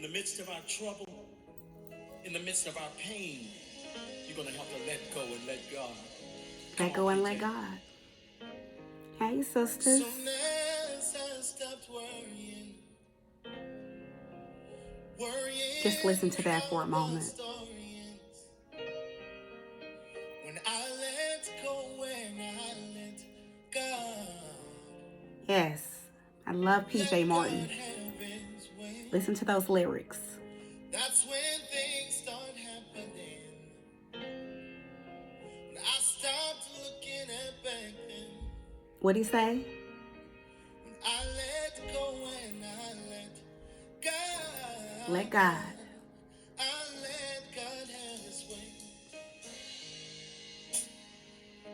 the midst of our trouble, in the midst of our pain, you're going to have to let go and let God. Let go and let God. Hey, sisters. Soon as I stopped worrying, Just listen to that for a moment. When I let go and I let God. Yes, I love PJ Morton. Listen to those lyrics. That's when things start happening. When I stopped looking at back then. What'd he say? When I let go and I let God. Let God. I let God have his way.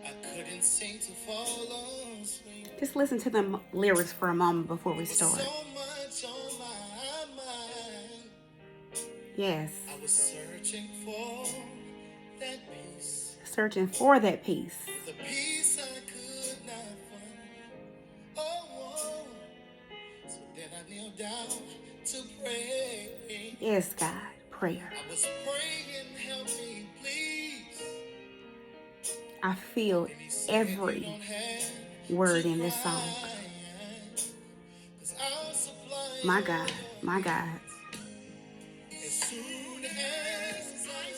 I couldn't seem to fall asleep. Just listen to the lyrics for a moment before we start. So much on my mind. Yes. I was searching for that peace. Searching for that peace. The peace I could not find. Oh, so then I kneel down to pray. Yes, God. Prayer. I was praying, help me, please. I feel every word in this song. My God, my God. As soon as I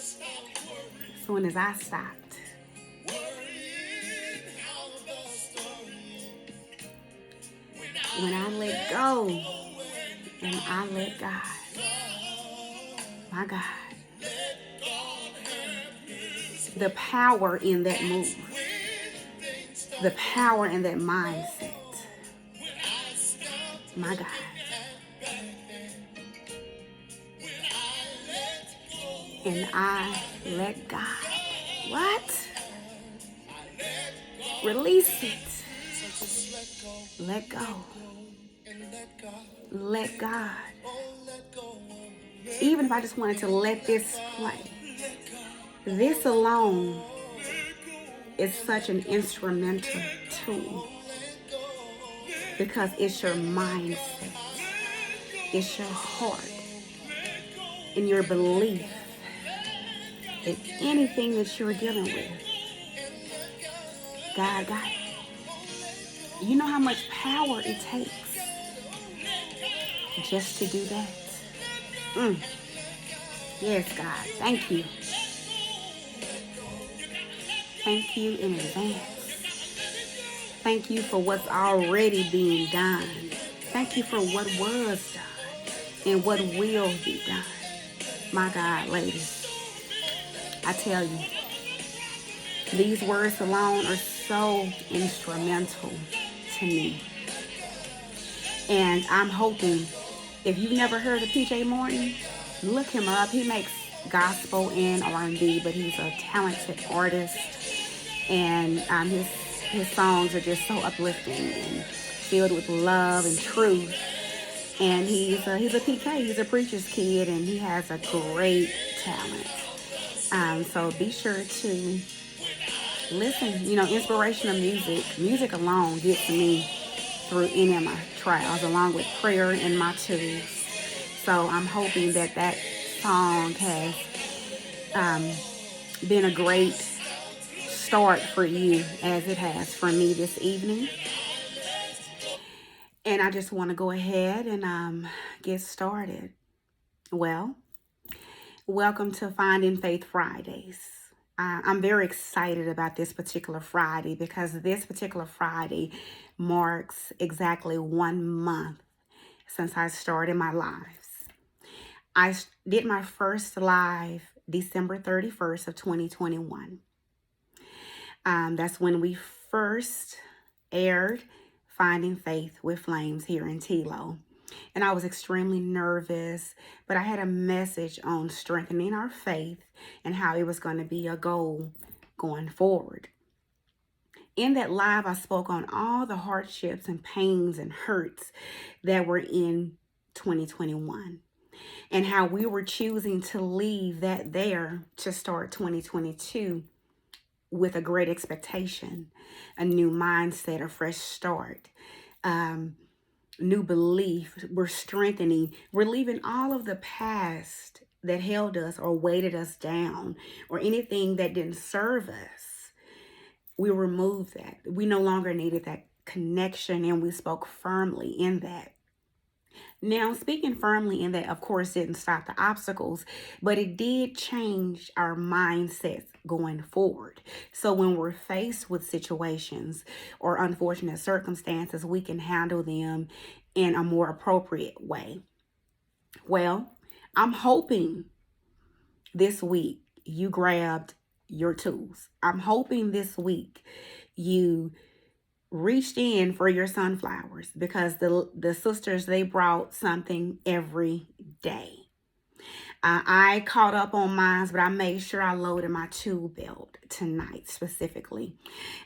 stopped worrying how the story is, when I let go and I let God, my God, the power in that move, the power in that mindset, my God. And I let God. What? Release it. Let go. Let God. Even if I just wanted to let this play, this alone is such an instrumental tool because it's your mindset, it's your heart, and your belief that anything that you're dealing with, God got it. You know how much power it takes just to do that? Yes, God. Thank you. Thank you in advance. Thank you for what's already being done. Thank you for what was done and what will be done. My God, ladies, I tell you, these words alone are so instrumental to me. And I'm hoping, if you've never heard of PJ Morton, look him up. He makes gospel and R&B, but he's a talented artist. And his songs are just so uplifting and filled with love and truth. And he's a PK. He's a preacher's kid, and he has a great talent. So be sure to listen. You know, inspirational music alone gets me through any of my trials, along with prayer and my tools. So I'm hoping that song has been a great start for you, as it has for me this evening. And I just want to go ahead and get started. Well, welcome to Finding Faith Fridays. I'm very excited about this particular Friday because this particular Friday marks exactly 1 month since I started my lives. I did my first live December 31st of 2021. That's when we first aired Finding Faith with Flames here in TLOW. And I was extremely nervous, but I had a message on strengthening our faith and how it was going to be a goal going forward. In that live, I spoke on all the hardships and pains and hurts that were in 2021 and how we were choosing to leave that there to start 2022 with a great expectation, a new mindset, a fresh start. new belief. We're strengthening. We're leaving all of the past that held us or weighted us down or anything that didn't serve us. We removed that. We no longer needed that connection, and we spoke firmly in that. Now, speaking firmly in that, of course, didn't stop the obstacles, but it did change our mindsets going forward. So when we're faced with situations or unfortunate circumstances, we can handle them in a more appropriate way. Well, I'm hoping this week you grabbed your tools. I'm hoping this week you reached in for your sunflowers, because the sisters, they brought something every day. I caught up on mine, but I made sure I loaded my tool belt tonight specifically.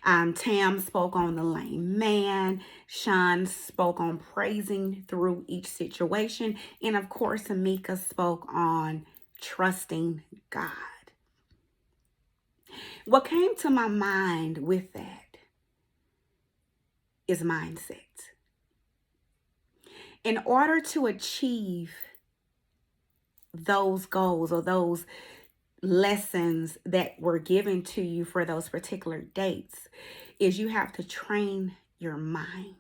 Tam spoke on the lame man. Sean spoke on praising through each situation. And of course, Amika spoke on trusting God. What came to my mind with that is mindset. In order to achieve those goals or those lessons that were given to you for those particular dates, is you have to train your mind.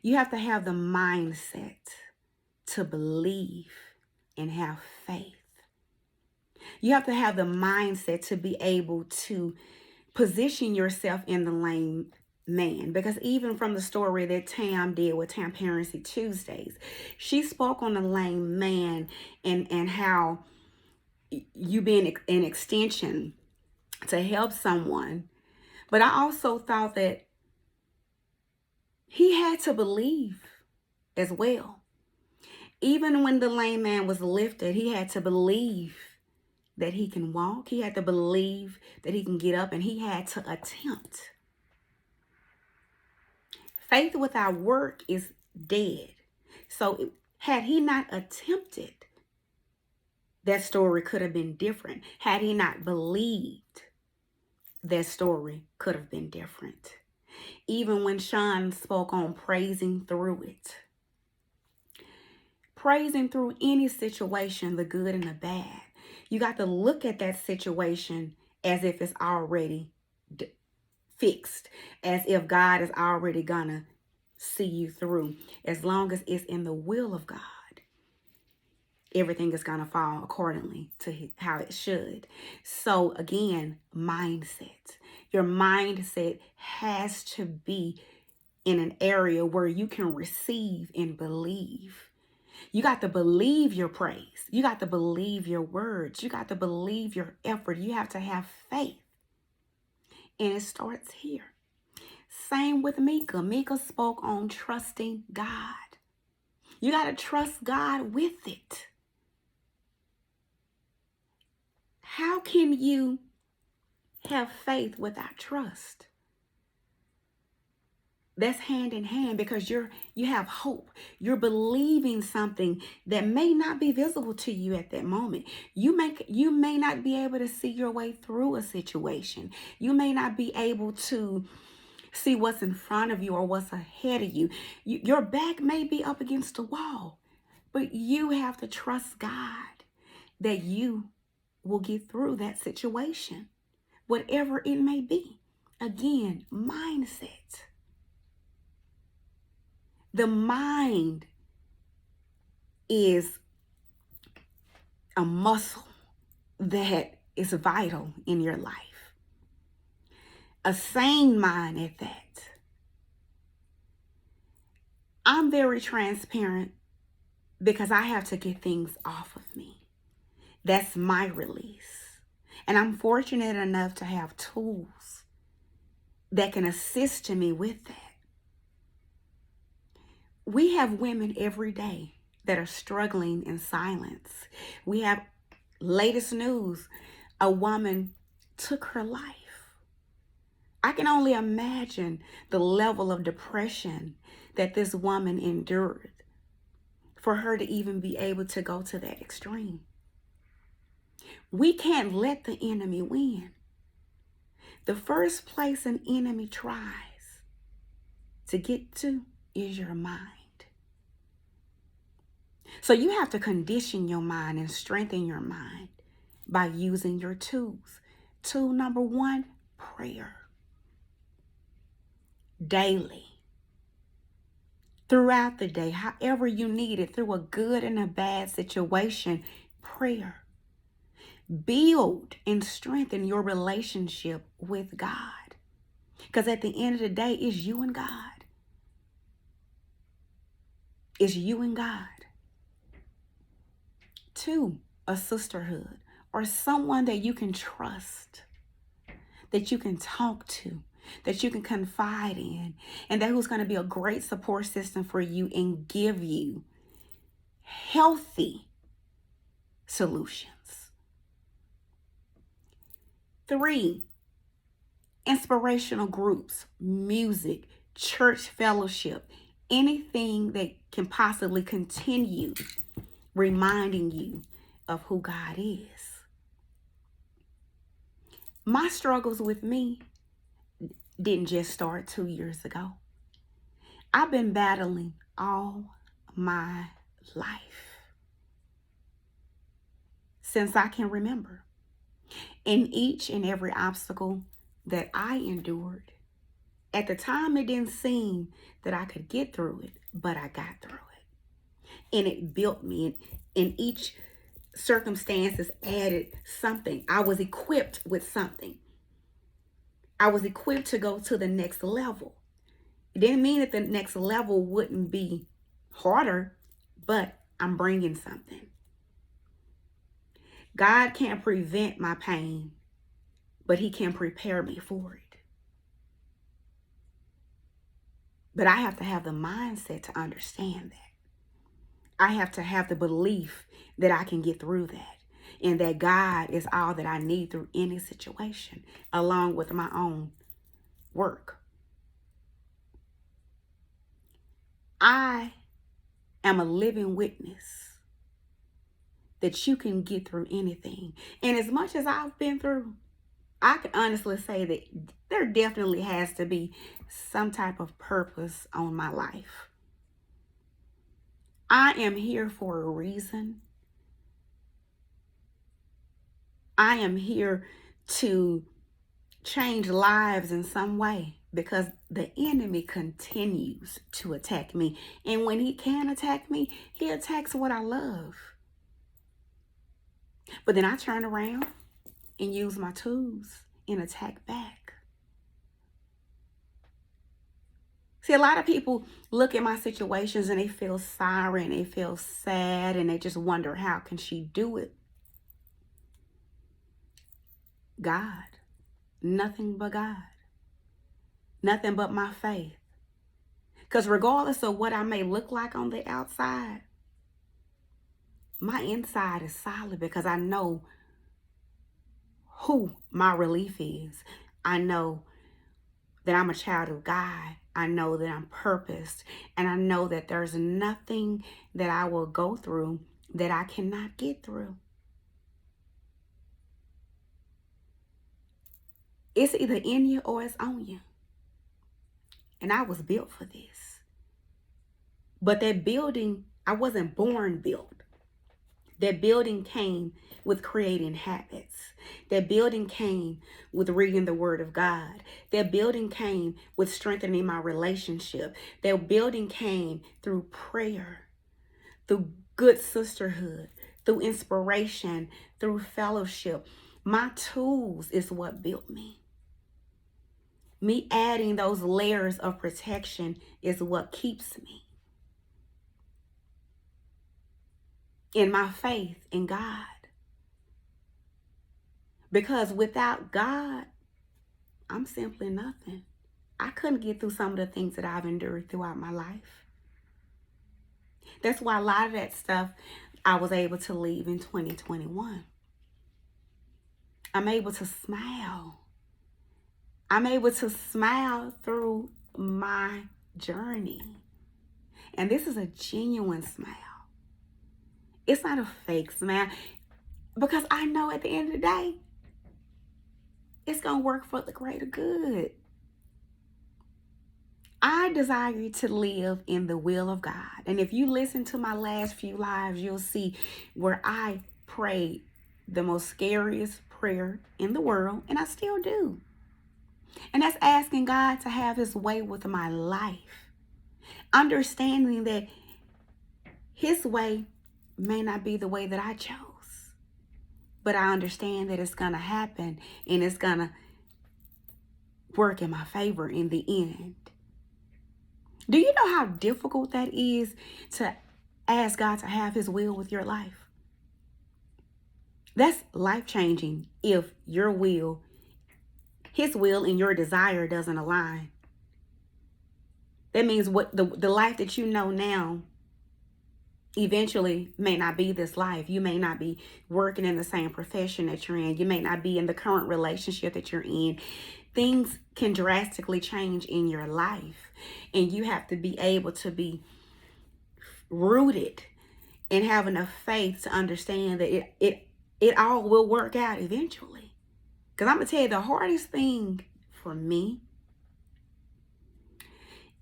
You have to have the mindset to believe and have faith. You have to have the mindset to be able to position yourself in the lane man, because even from the story that Tam did with Transparency Tuesdays, she spoke on the lame man and how you being an extension to help someone. But I also thought that he had to believe as well. Even when the lame man was lifted, he had to believe that he can walk. He had to believe that he can get up, and he had to attempt. Faith without work is dead. So had he not attempted, that story could have been different. Had he not believed, that story could have been different. Even when Sean spoke on praising through it. Praising through any situation, the good and the bad. You got to look at that situation as if it's already fixed, as if God is already gonna see you through. As long as it's in the will of God, everything is gonna fall accordingly to how it should. So again, mindset. Your mindset has to be in an area where you can receive and believe. You got to believe your praise. You got to believe your words. You got to believe your effort. You have to have faith. And it starts here. Same with Mika. Mika spoke on trusting God. You got to trust God with it. How can you have faith without trust? That's hand in hand, because you have hope. You're believing something that may not be visible to you at that moment. You may not be able to see your way through a situation. You may not be able to see what's in front of you or what's ahead of you. Your back may be up against a wall, but you have to trust God that you will get through that situation, whatever it may be. Again, mindset. The mind is a muscle that is vital in your life. A sane mind at that. I'm very transparent because I have to get things off of me. That's my release. And I'm fortunate enough to have tools that can assist me with that. We have women every day that are struggling in silence. We have latest news, a woman took her life. I can only imagine the level of depression that this woman endured for her to even be able to go to that extreme. We can't let the enemy win. The first place an enemy tries to get to is your mind. So you have to condition your mind and strengthen your mind by using your tools. Tool number one, prayer. Daily. Throughout the day, however you need it, through a good and a bad situation, prayer. Build and strengthen your relationship with God. Because at the end of the day, it's you and God. It's you and God. Two, a sisterhood or someone that you can trust, that you can talk to, that you can confide in, and that who's going to be a great support system for you and give you healthy solutions. Three, inspirational groups, music, church fellowship, anything that can possibly continue reminding you of who God is. My struggles with me didn't just start 2 years ago. I've been battling all my life since I can remember. In each and every obstacle that I endured, at the time it didn't seem that I could get through it, but I got through it. And it built me. In each circumstances added something. I was equipped with something. I was equipped to go to the next level. It didn't mean that the next level wouldn't be harder, but I'm bringing something. God can't prevent my pain, but he can prepare me for it. But I have to have the mindset to understand that. I have to have the belief that I can get through that and that God is all that I need through any situation, along with my own work. I am a living witness that you can get through anything. And as much as I've been through, I can honestly say that there definitely has to be some type of purpose on my life. I am here for a reason. I am here to change lives in some way because the enemy continues to attack me. And when he can attack me, he attacks what I love. But then I turn around and use my tools and attack back. See, a lot of people look at my situations and they feel sorry and they feel sad and they just wonder, how can she do it? God. Nothing but God. Nothing but my faith. Because regardless of what I may look like on the outside, my inside is solid because I know who my relief is. I know that I'm a child of God. I know that I'm purposed. And I know that there's nothing that I will go through that I cannot get through. It's either in you or it's on you. And I was built for this. But that building, I wasn't born built. That building came with creating habits. That building came with reading the word of God. That building came with strengthening my relationship. That building came through prayer, through good sisterhood, through inspiration, through fellowship. My tools is what built me. Me adding those layers of protection is what keeps me in my faith in God. Because without God, I'm simply nothing. I couldn't get through some of the things that I've endured throughout my life. That's why a lot of that stuff I was able to leave in 2021. I'm able to smile. I'm able to smile through my journey. And this is a genuine smile. It's not a fake smile. Because I know at the end of the day, it's going to work for the greater good. I desire to live in the will of God. And if you listen to my last few lives, you'll see where I prayed the most scariest prayer in the world, and I still do. And that's asking God to have his way with my life. Understanding that his way may not be the way that I chose, but I understand that it's going to happen and it's going to work in my favor in the end. Do you know how difficult that is to ask God to have his will with your life? That's life-changing if your will, his will and your desire doesn't align. That means what the life that you know now eventually may not be this life. You may not be working in the same profession that you're in. You may not be in the current relationship that you're in. Things can drastically change in your life, and you have to be able to be rooted and have enough faith to understand that it all will work out eventually. Because I'm going to tell you, the hardest thing for me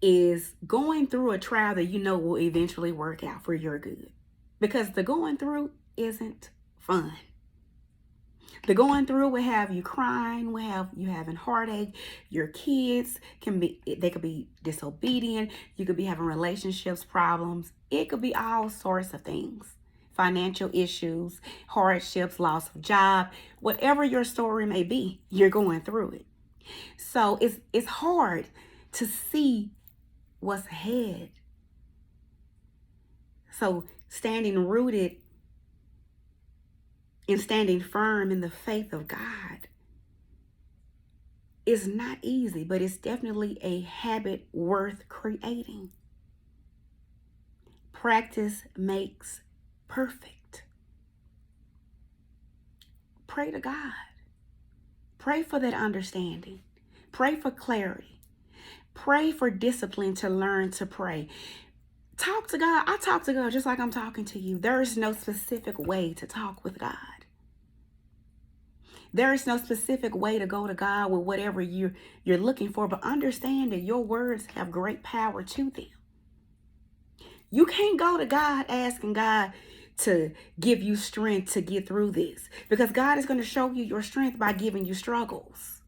is going through a trial that you know will eventually work out for your good. Because the going through isn't fun. The going through will have you crying, will have you having heartache. Your kids they could be disobedient. You could be having relationships problems. It could be all sorts of things. Financial issues, hardships, loss of job, whatever your story may be, you're going through it. So it's hard to see what's ahead. So standing rooted and standing firm in the faith of God is not easy, but it's definitely a habit worth creating. Practice makes perfect. Pray to God. Pray for that understanding. Pray for clarity. Pray for discipline to learn to pray. Talk to God. I talk to God just like I'm talking to you. There is no specific way to talk with God. There is no specific way to go to God with whatever you're looking for, but understand that your words have great power to them. You can't go to God asking God to give you strength to get through this, because God is going to show you your strength by giving you struggles.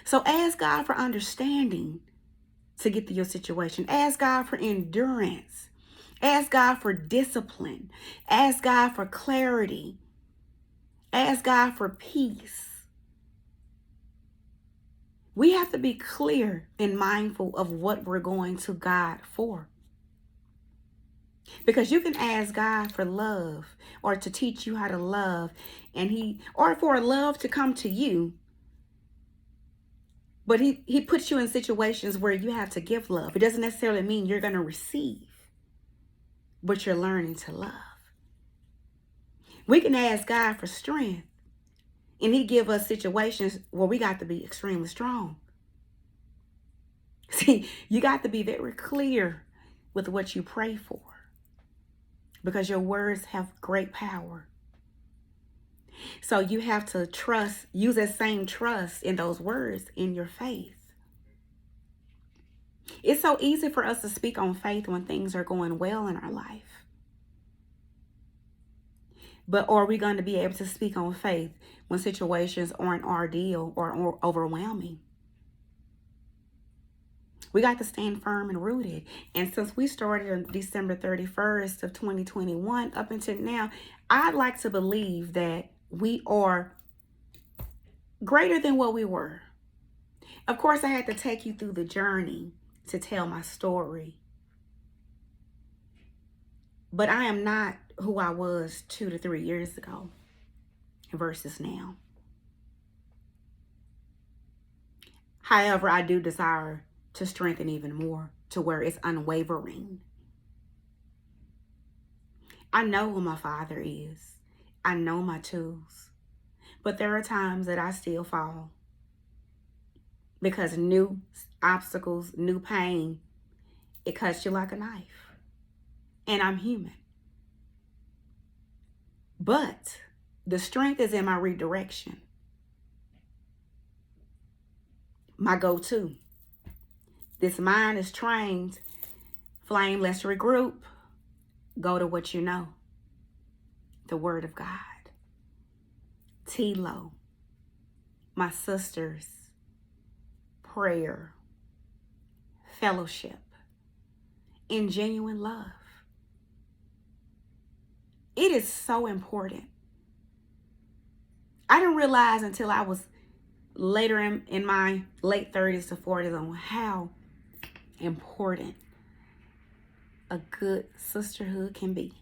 So ask God for understanding to get through your situation. Ask God for endurance. Ask God for discipline. Ask God for clarity. Ask God for peace. We have to be clear and mindful of what we're going to God for. Because you can ask God for love, or to teach you how to love, or for love to come to you. But he puts you in situations where you have to give love. It doesn't necessarily mean you're going to receive, but you're learning to love. We can ask God for strength, and he give us situations where we got to be extremely strong. See, you got to be very clear with what you pray for, because your words have great power. So you have to use that same trust in those words in your faith. It's so easy for us to speak on faith when things are going well in our life. But are we going to be able to speak on faith when situations are an ordeal or overwhelming? We got to stand firm and rooted. And since we started on December 31st of 2021 up until now, I'd like to believe that we are greater than what we were. Of course, I had to take you through the journey to tell my story. But I am not who I was 2 to 3 years ago versus now. However, I do desire to strengthen even more to where it's unwavering. I know who my Father is. I know my tools. But there are times that I still fall, because new obstacles, new pain, it cuts you like a knife. And I'm human. But the strength is in my redirection. My go-to. This mind is trained. Flame, let's regroup. Go to what you know. The Word of God. TLOW. My sisters. Prayer. Fellowship. In genuine love. It is so important. I didn't realize until I was later in my late 30s to 40s on how important a good sisterhood can be.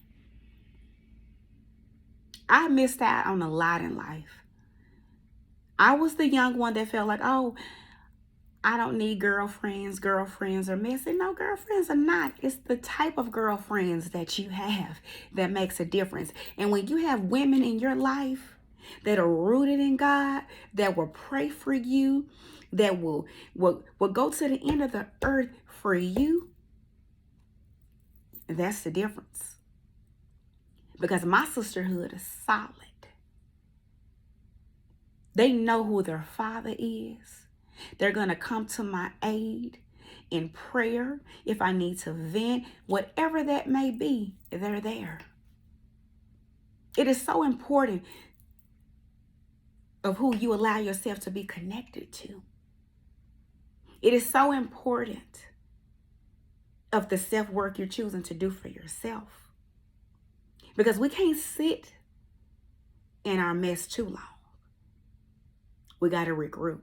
I missed out on a lot in life. I was the young one that felt like, oh, I don't need girlfriends. Girlfriends are messy. No, girlfriends are not. It's the type of girlfriends that you have that makes a difference. And when you have women in your life that are rooted in God, that will pray for you, that will go to the end of the earth for you, that's the difference. Because my sisterhood is solid. They know who their Father is. They're going to come to my aid in prayer. If I need to vent, whatever that may be, they're there. It is so important of who you allow yourself to be connected to. It is so important of the self-work you're choosing to do for yourself. Because we can't sit in our mess too long. We got to regroup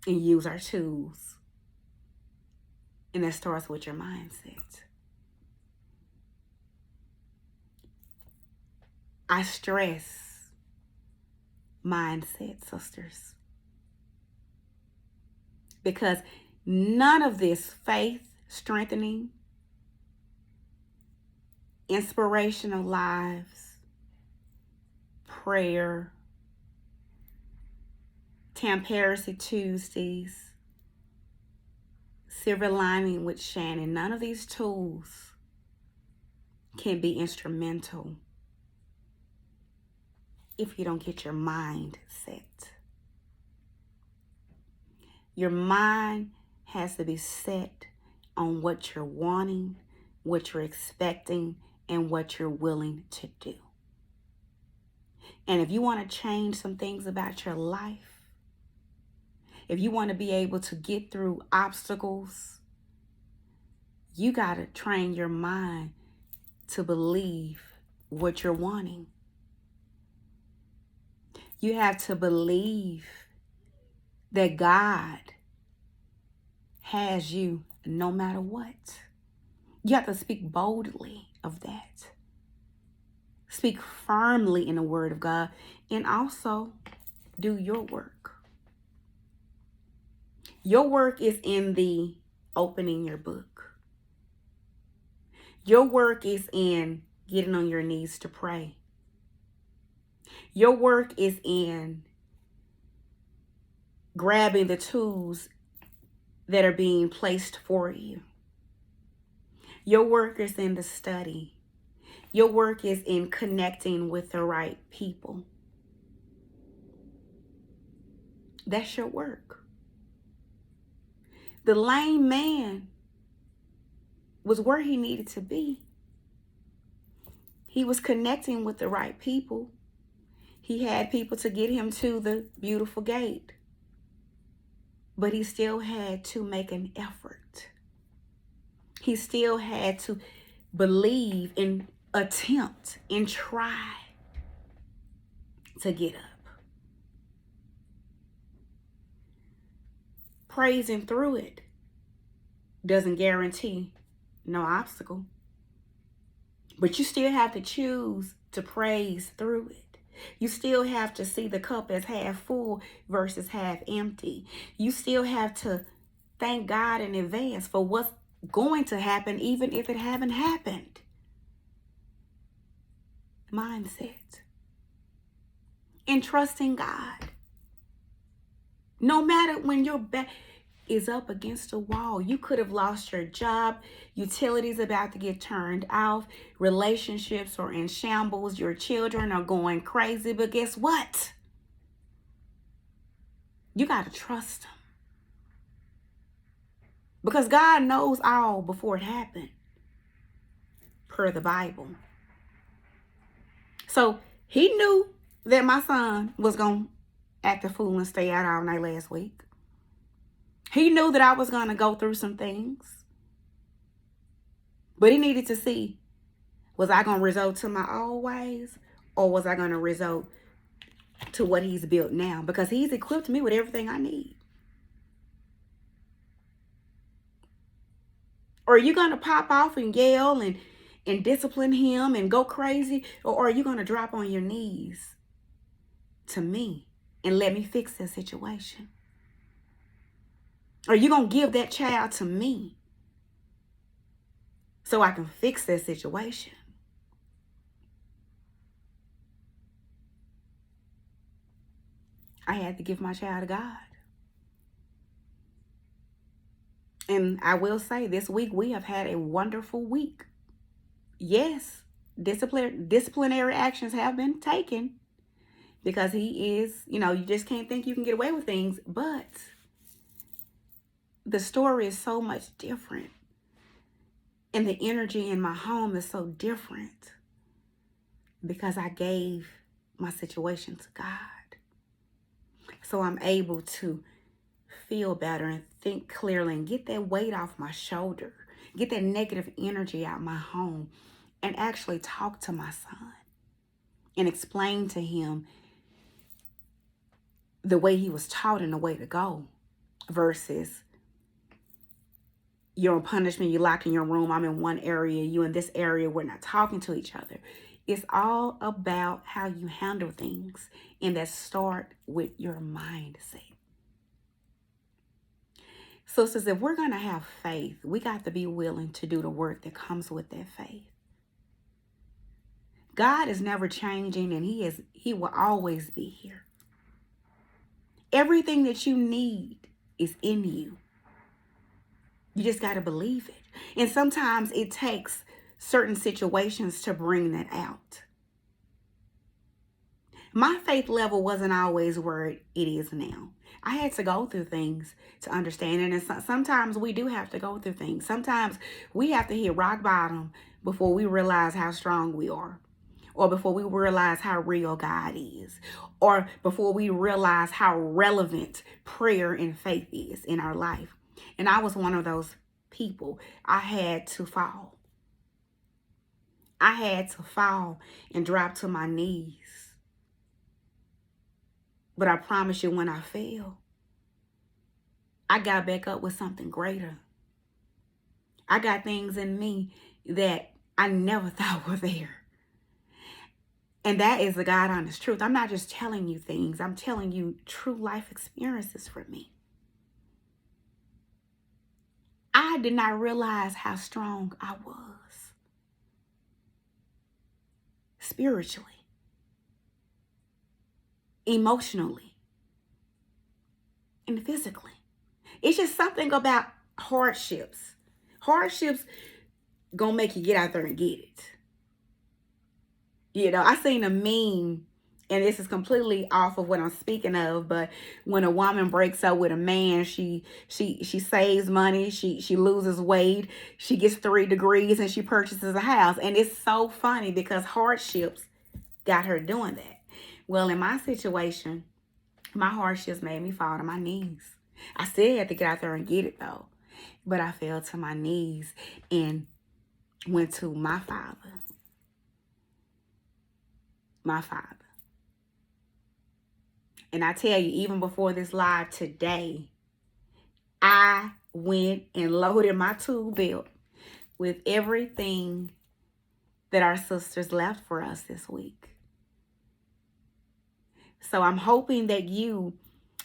and use our tools. And that starts with your mindset. I stress mindset, sisters. Because none of this faith strengthening, inspirational lives, prayer, Tampersy Tuesdays, silver lining with Shannon, none of these tools can be instrumental if you don't get your mind set. Your mind has to be set on what you're wanting, what you're expecting, and what you're willing to do. And if you want to change some things about your life, if you want to be able to get through obstacles, you got to train your mind to believe what you're wanting. You have to believe that God has you no matter what. You have to speak boldly of that. Speak firmly in the Word of God, and also do your work. Your work is in the opening your book. Your work is in getting on your knees to pray. Your work is in grabbing the tools that are being placed for you. Your work is in the study. Your work is in connecting with the right people. That's your work. The lame man was where he needed to be. He was connecting with the right people. He had people to get him to the beautiful gate. But he still had to make an effort. He still had to believe and attempt and try to get up. Praising through it doesn't guarantee no obstacle. But you still have to choose to praise through it. You still have to see the cup as half full versus half empty. You still have to thank God in advance for what's going to happen, even if it haven't happened. Mindset. And trusting God. No matter when your back is up against a wall, you could have lost your job, utilities about to get turned off, relationships are in shambles, your children are going crazy, but guess what? You got to trust them. Because God knows all before it happened, per the Bible. So he knew that my son was going to act a fool and stay out all night last week. He knew that I was going to go through some things. But he needed to see, was I going to resort to my old ways, or was I going to resort to what he's built now? Because he's equipped me with everything I need. Or are you going to pop off and yell and discipline him and go crazy? Or are you going to drop on your knees to me and let me fix that situation? Are you going to give that child to me so I can fix that situation? I had to give my child to God. And I will say, this week we have had a wonderful week. Yes, disciplinary actions have been taken because he is, you just can't think you can get away with things. But the story is so much different. And the energy in my home is so different because I gave my situation to God. So I'm able to feel better and think clearly and get that weight off my shoulder, get that negative energy out my home, and actually talk to my son and explain to him the way he was taught and the way to go versus you're on punishment, you're locked in your room, I'm in one area, you in this area, we're not talking to each other. It's all about how you handle things, and that start with your mindset. Sisters, if we're going to have faith, we got to be willing to do the work that comes with that faith. God is never changing, and he will always be here. Everything that you need is in you. You just got to believe it. And sometimes it takes certain situations to bring that out. My faith level wasn't always where it is now. I had to go through things to understand it. And sometimes we do have to go through things. Sometimes we have to hit rock bottom before we realize how strong we are. Or before we realize how real God is. Or before we realize how relevant prayer and faith is in our life. And I was one of those people. I had to fall. I had to fall and drop to my knees. But I promise you, when I fell, I got back up with something greater. I got things in me that I never thought were there. And that is the God honest truth. I'm not just telling you things. I'm telling you true life experiences for me. I did not realize how strong I was. Spiritually. Emotionally. And physically. It's just something about hardships. Hardships gonna make you get out there and get it. I seen a meme, and this is completely off of what I'm speaking of, but when a woman breaks up with a man, she saves money, she loses weight, she gets 3 degrees, and she purchases a house. And it's so funny because hardships got her doing that. Well, in my situation, my hardships made me fall to my knees. I still had to get out there and get it though. But I fell to my knees and went to my Father. My Father. And I tell you, even before this live today, I went and loaded my tool belt with everything that our sisters left for us this week. So I'm hoping that you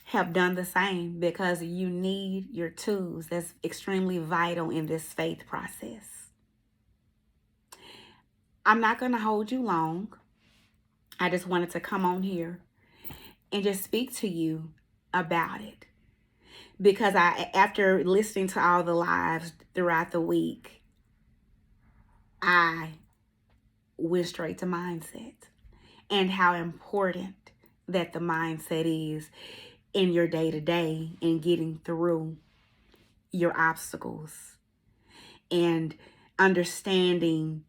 have done the same, because you need your tools. That's extremely vital in this faith process. I'm not going to hold you long. I just wanted to come on here and just speak to you about it. Because after listening to all the lives throughout the week, I went straight to mindset and how important that the mindset is in your day-to-day and getting through your obstacles and understanding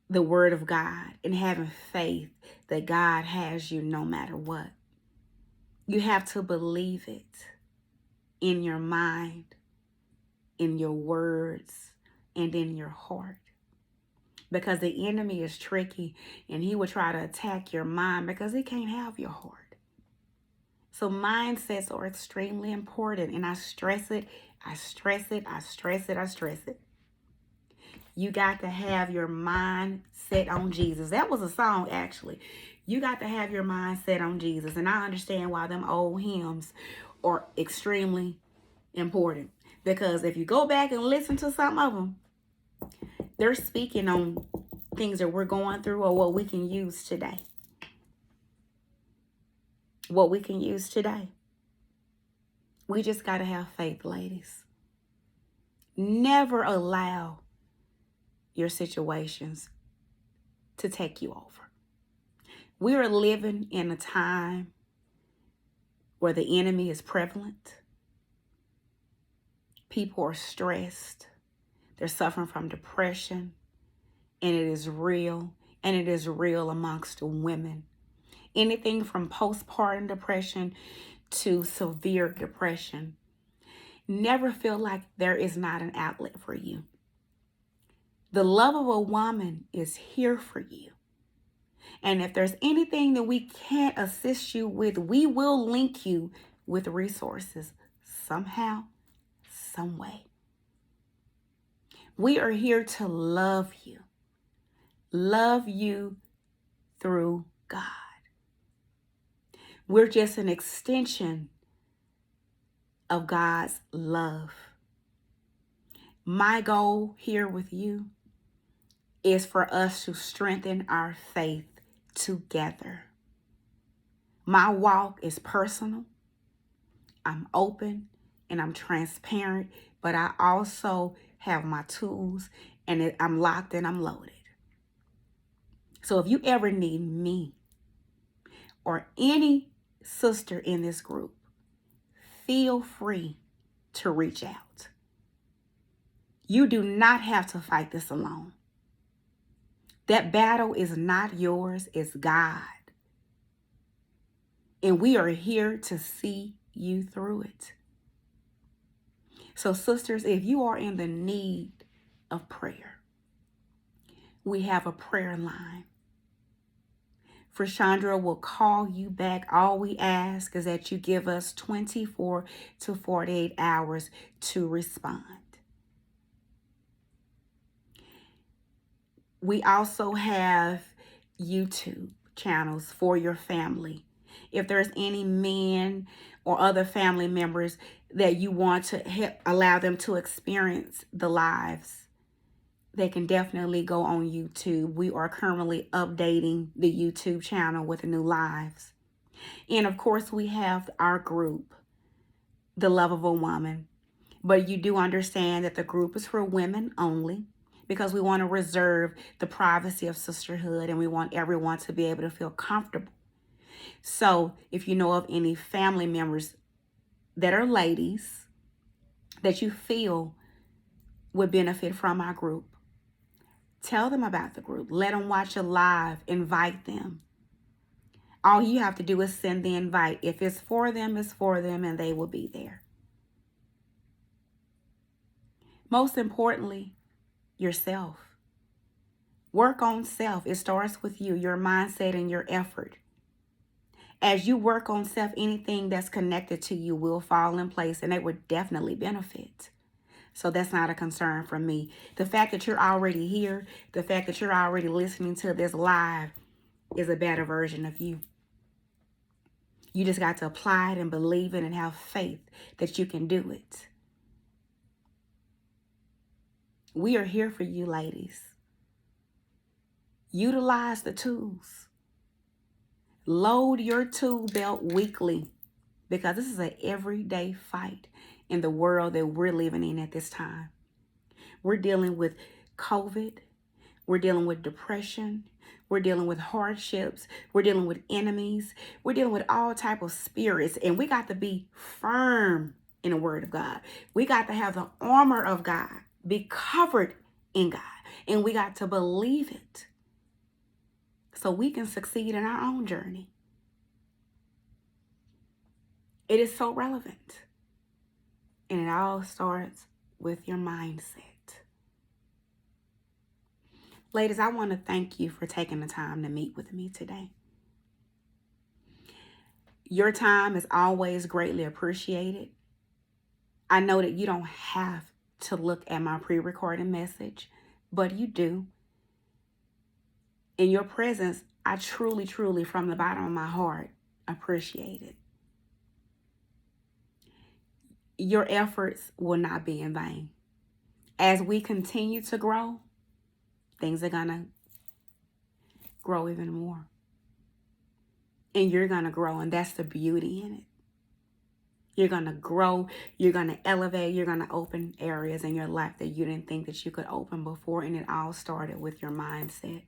the word of God and having faith that God has you no matter what. You have to believe it in your mind, in your words, and in your heart. Because the enemy is tricky and he will try to attack your mind because he can't have your heart. So mindsets are extremely important, and I stress it, I stress it, I stress it, I stress it. You got to have your mind set on Jesus. That was a song, actually. You got to have your mind set on Jesus. And I understand why them old hymns are extremely important. Because if you go back and listen to some of them, they're speaking on things that we're going through or what we can use today. What we can use today. We just got to have faith, ladies. Never allow your situations to take you over. We are living in a time where the enemy is prevalent. People are stressed. They're suffering from depression, and it is real, and it is real amongst women. Anything from postpartum depression to severe depression. Never feel like there is not an outlet for you. The love of a woman is here for you. And if there's anything that we can't assist you with, we will link you with resources somehow, some way. We are here to love you through God. We're just an extension of God's love. My goal here with you is for us to strengthen our faith together. My walk is personal. I'm open and I'm transparent, but I also have my tools and I'm locked and I'm loaded. So if you ever need me or any sister in this group, feel free to reach out. You do not have to fight this alone. That battle is not yours, it's God. And we are here to see you through it. So sisters, if you are in the need of prayer, we have a prayer line. Frashandra will call you back. All we ask is that you give us 24 to 48 hours to respond. We also have YouTube channels for your family. If there's any men or other family members that you want to help, allow them to experience the lives, they can definitely go on YouTube. We are currently updating the YouTube channel with the new lives. And of course, we have our group, The Love of a Woman. But you do understand that the group is for women only, because we want to reserve the privacy of sisterhood and we want everyone to be able to feel comfortable. So if you know of any family members that are ladies that you feel would benefit from our group, tell them about the group. Let them watch it live. Invite them. All you have to do is send the invite. If it's for them, it's for them, and they will be there. Most importantly, yourself. Work on self. It starts with you, your mindset and your effort. As you work on self, anything that's connected to you will fall in place, and they would definitely benefit. So that's not a concern for me. The fact that you're already here, the fact that you're already listening to this live is a better version of you. You just got to apply it and believe it and have faith that you can do it. We are here for you, ladies. Utilize the tools. Load your tool belt weekly, because this is an everyday fight in the world that we're living in at this time. We're dealing with COVID. We're dealing with depression. We're dealing with hardships. We're dealing with enemies. We're dealing with all type of spirits, and we got to be firm in the word of God. We got to have the armor of God, be covered in God, and we got to believe it so we can succeed in our own journey. It is so relevant. And it all starts with your mindset. Ladies, I want to thank you for taking the time to meet with me today. Your time is always greatly appreciated. I know that you don't have to look at my pre-recorded message, but you do. In your presence, I truly, truly, from the bottom of my heart, appreciate it. Your efforts will not be in vain. As we continue to grow, things are going to grow even more. And you're going to grow, and that's the beauty in it. You're going to grow, you're going to elevate, you're going to open areas in your life that you didn't think that you could open before, and it all started with your mindset.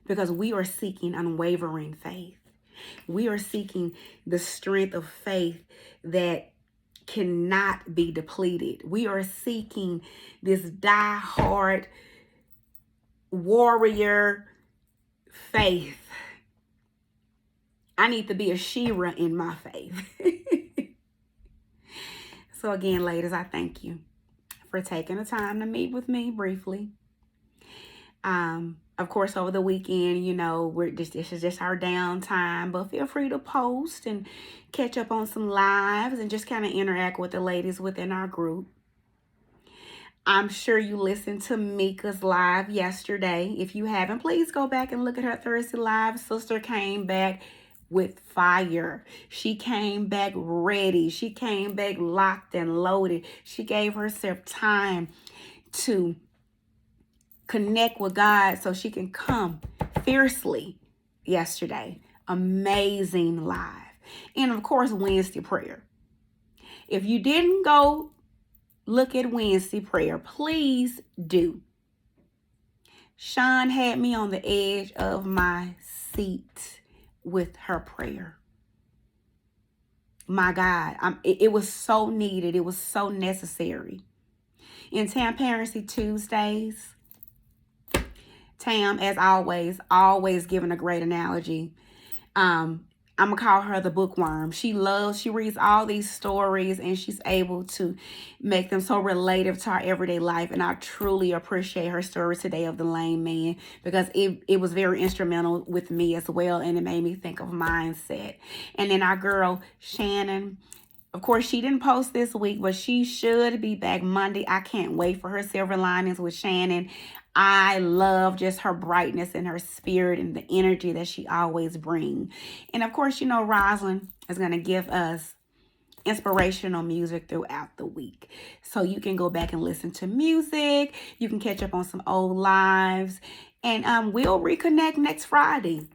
Because we are seeking unwavering faith. We are seeking the strength of faith that cannot be depleted. We are seeking this die-hard warrior faith. I need to be a Shira in my faith. So again, ladies, I thank you for taking the time to meet with me briefly. Of course, over the weekend, this is just our downtime, but feel free to post and catch up on some lives and just kind of interact with the ladies within our group. I'm sure you listened to Mika's live yesterday. If you haven't, please go back and look at her Thursday live. Sister came back with fire. She came back ready. She came back locked and loaded. She gave herself time to connect with God so she can come fiercely yesterday. Amazing live. And of course, Wednesday prayer. If you didn't go look at Wednesday prayer, please do. Sean had me on the edge of my seat with her prayer. My God, it was so needed. It was so necessary. In Transparency Tuesdays, Tam, as always giving a great analogy. I'm going to call her the bookworm. She reads all these stories and she's able to make them so relative to our everyday life. And I truly appreciate her story today of the lame man because it was very instrumental with me as well. And it made me think of mindset. And then our girl, Shannon, of course, she didn't post this week, but she should be back Monday. I can't wait for her Silver Linings with Shannon. I love just her brightness and her spirit and the energy that she always brings. And of course, Rosalind is going to give us inspirational music throughout the week. So you can go back and listen to music. You can catch up on some old lives. And we'll reconnect next Friday.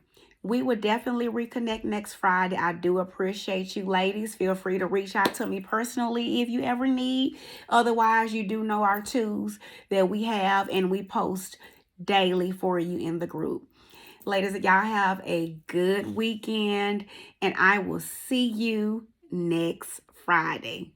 We would definitely reconnect next Friday. I do appreciate you, ladies. Feel free to reach out to me personally if you ever need. Otherwise, you do know our tools that we have and we post daily for you in the group. Ladies, y'all have a good weekend and I will see you next Friday.